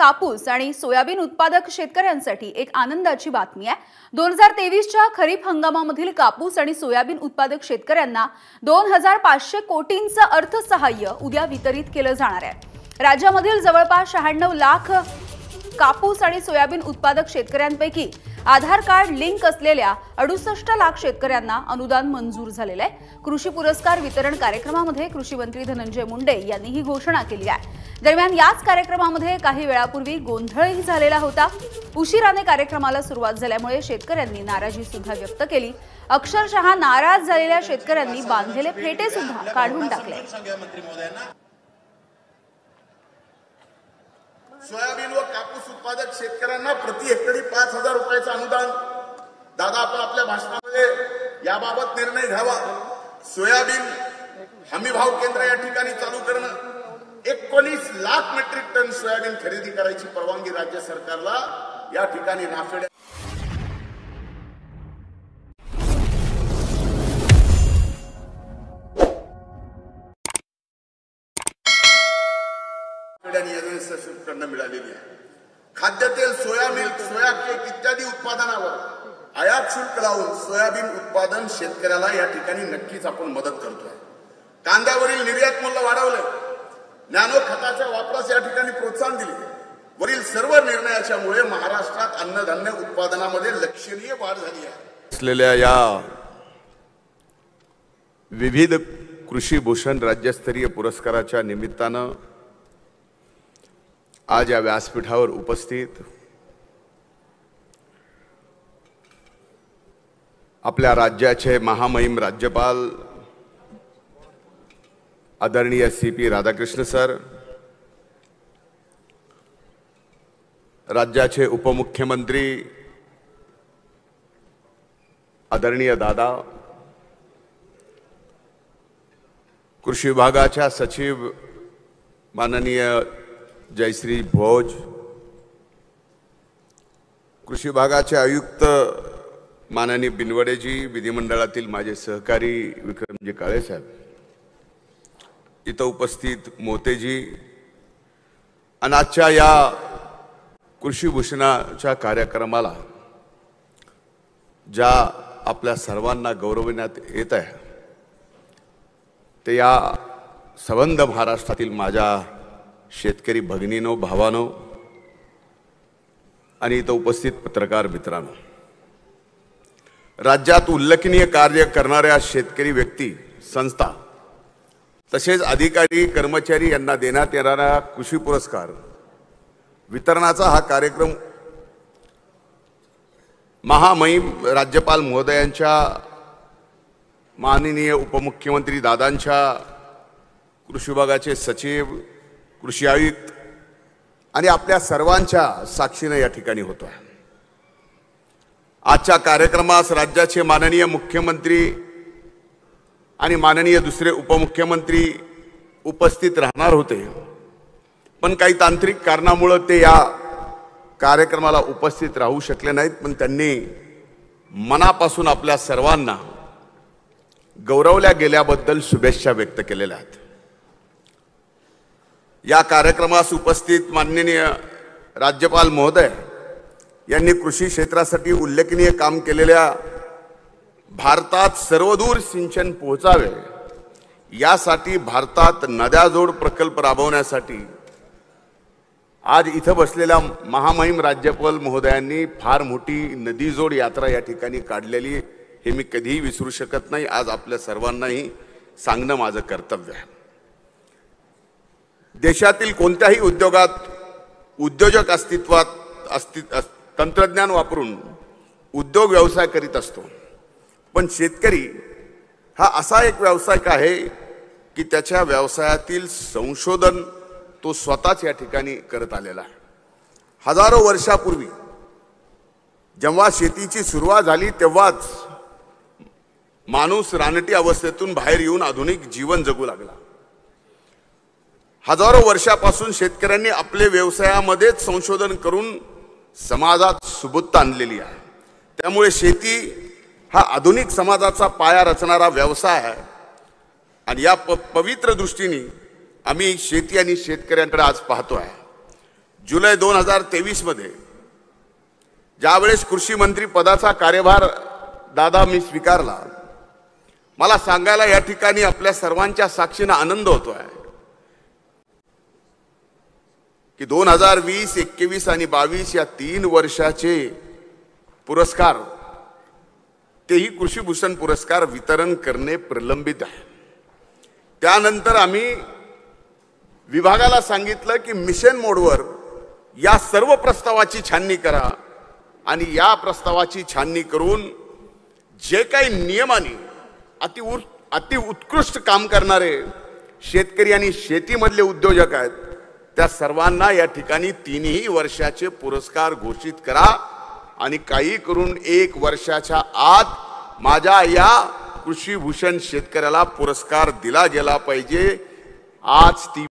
कापूस आणि सोयाबीन उत्पादक शेतकऱ्यांसाठी एक आनंदाची बातमी आहे। 2023च्या खरीप हंगामामधील कापूस आणि सोयाबीन उत्पादक शेतकऱ्यांना 2500 कोटींचं अर्थसहाय्य उद्या वितरित केलं जाणार आहे। राज्यामधील जवळपास 96 लाख कापूस आणि सोयाबीन उत्पादक शेतकऱ्यांपैकी आधार कार्ड लिंक असलेल्या 68 लाख शेतकऱ्यांना अनुदान मंजूर झालेले आहे। कृषी पुरस्कार वितरण कार्यक्रमामध्ये कृषी मंत्री धनंजय मुंडे यांनी ही घोषणा केली आहे। दरम्यान याच कार्यक्रमामध्ये काही वेळापूर्वी गोंधळही झालेला होता। उशिराने कार्यक्रमाला सुरुवात झाल्यामुळे शेतकऱ्यांनी नाराजी सुद्धा व्यक्त केली। अक्षरशः नाराज झालेल्या शेतकऱ्यांनी बांधलेले फेटे सुद्धा काढून टाकले। सोयाबीन व कापूस उत्पादक शेतकऱ्यांना प्रति हेक्टरी 5000 रुपयाचं अनुदान। दादा आपण आपल्या भाषणामध्ये याबाबत निर्णय घ्यावा। सोयाबीन हमी भाव केंद्र या ठिकाणी चालू करणं, 19 लाख मेट्रिक टन सोयाबीन खरेदी करायची परवानगी राज्य सरकारला या ठिकाणी नाफेड मिळालेली आहे। खाद्यतेल, सोया मिल्क, सोया केक इत्यादी उत्पादनावर आयात शुल्क लावून सोयाबीन उत्पादन शेतकऱ्याला या ठिकाणी नक्कीच आपण मदत करतोय। कांद्यावरील निर्यात मूल्य वाढवले, नॅनो खताच्या वापरास या ठिकाणी प्रोत्साहन दिले। वरील सर्व निर्णयाच्यामुळे महाराष्ट्रात अन्नधान्य उत्पादनामध्ये लक्षणीय वाढ झाली आहे। असलेल्या या विविध कृषी भूषण राज्यस्तरीय पुरस्काराच्या निमित्तानं आज या व्यासपीठावर उपस्थित आपल्या राज्याचे महामहिम राज्यपाल आदरणीय CP राधाकृष्ण सर, राज्याचे उपमुख्यमंत्री आदरणीय दादा, कृषी विभागाच्या सचिव माननीय जयश्री भोज, कृषी विभागाचे आयुक्त माननीय बिनवडेजी, विधिमंडळातील माझे सहकारी विक्रमजी काळेसाहेब, इथं उपस्थित मोतेजी आणि आजच्या या कृषी भूषणाच्या कार्यक्रमाला ज्या आपल्या सर्वांना गौरवण्यात येत आहे ते या संबंध महाराष्ट्रातील माझ्या शेतकरी भगिनीनो, भावानो आणि इथं उपस्थित पत्रकार मित्रांनो, राज्यात उल्लेखनीय कार्य करणाऱ्या शेतकरी व्यक्ती, संस्था तसेच अधिकारी कर्मचारी यांना देण्यात येणारा कृषी पुरस्कार वितरणाचा हा कार्यक्रम महामहिम राज्यपाल महोदयांच्या, माननीय उपमुख्यमंत्री दादांच्या, कृषी विभागाचे सचिव, कृषी आयुक्त आणि आपल्या सर्वांच्या साक्षीने या ठिकाणी होतो आहे। आजच्या कार्यक्रमास राज्याचे माननीय मुख्यमंत्री आणि माननीय दुसरे उपमुख्यमंत्री उपस्थित राहणार होते, पण काही तांत्रिक कारणामुळे ते या कार्यक्रमाला उपस्थित राहू शकले नाहीत, पण त्यांनी मनापासून आपल्या सर्वांना गौरवल्या गेल्याबद्दल शुभेच्छा व्यक्त केलेल्या आहेत। या कार्यक्रमास उपस्थित माननीय राज्यपाल महोदय यांनी कृषी क्षेत्रासाठी उल्लेखनीय काम केलेल्या, भारतात सर्वदूर सिंचन पोहोचावे यासाठी भारतात नद्याजोड प्रकल्प राबवण्यासाठी आज इथं बसलेल्या महामहिम राज्यपाल महोदयांनी फार मोठी नदीजोड यात्रा या ठिकाणी काढलेली, हे मी कधीही विसरू शकत नाही। आज आपल्या सर्वांनाही सांगणं माझं कर्तव्य आहे। देशातील कोणत्याही उद्योगात उद्योजक तंत्रज्ञान वापरून उद्योग व्यवसाय करीत असतो, पण शेतकरी हा असा एक व्यावसायिक आहे की त्याच्या व्यवसायातील संशोधन तो स्वतःच या ठिकाणी करत आलेला आहे। हजारो वर्षापूर्वी जेव्हा शेतीची सुरुवात झाली तेव्हाच माणूस रानटी अवस्थेतून बाहेर येऊन आधुनिक जीवन जगू लागला। हजारो वर्षापासून शेतकऱ्यांनी आपले व्यवसायामध्येच संशोधन करून समाजात सुबत्ता आणलेली आहे। त्यामुळे शेती हा आधुनिक समाजाचा पाया रचणारा व्यवसाय आहे आणि या पवित्र दृष्टीने आम्ही शेती आणि शेतकऱ्यांकडे आज पाहतो आहे। जुलै 2023 मध्ये ज्यावेळेस कृषी मंत्री पदाचा कार्यभार दादा मी स्वीकारला, मला सांगायला या ठिकाणी आपल्या सर्वांच्या साक्षीने आनंद होतोय की 2020, 21 आणि 22 या 3 वर्षाचे पुरस्कार, तेही कृषीभूषण पुरस्कार वितरण करणे प्रलंबित आहे. त्यानंतर आम्ही विभागाला सांगितलं की मिशन मोडवर या सर्व प्रस्तावाची छाननी करा आणि या प्रस्तावाची छाननी करून जे काही नियमाने अति उत्कृष्ट काम करणारे शेतकरी आणि शेतीमधले उद्योजक आहेत त्या सर्वांना या ठिकाणी 3ही वर्षाचे पुरस्कार घोषित करा आणि काही करून 1 वर्षाच्या आत माझ्या या कृषीभूषण शेतकऱ्याला पुरस्कार दिला गेला पाहिजे. आज ती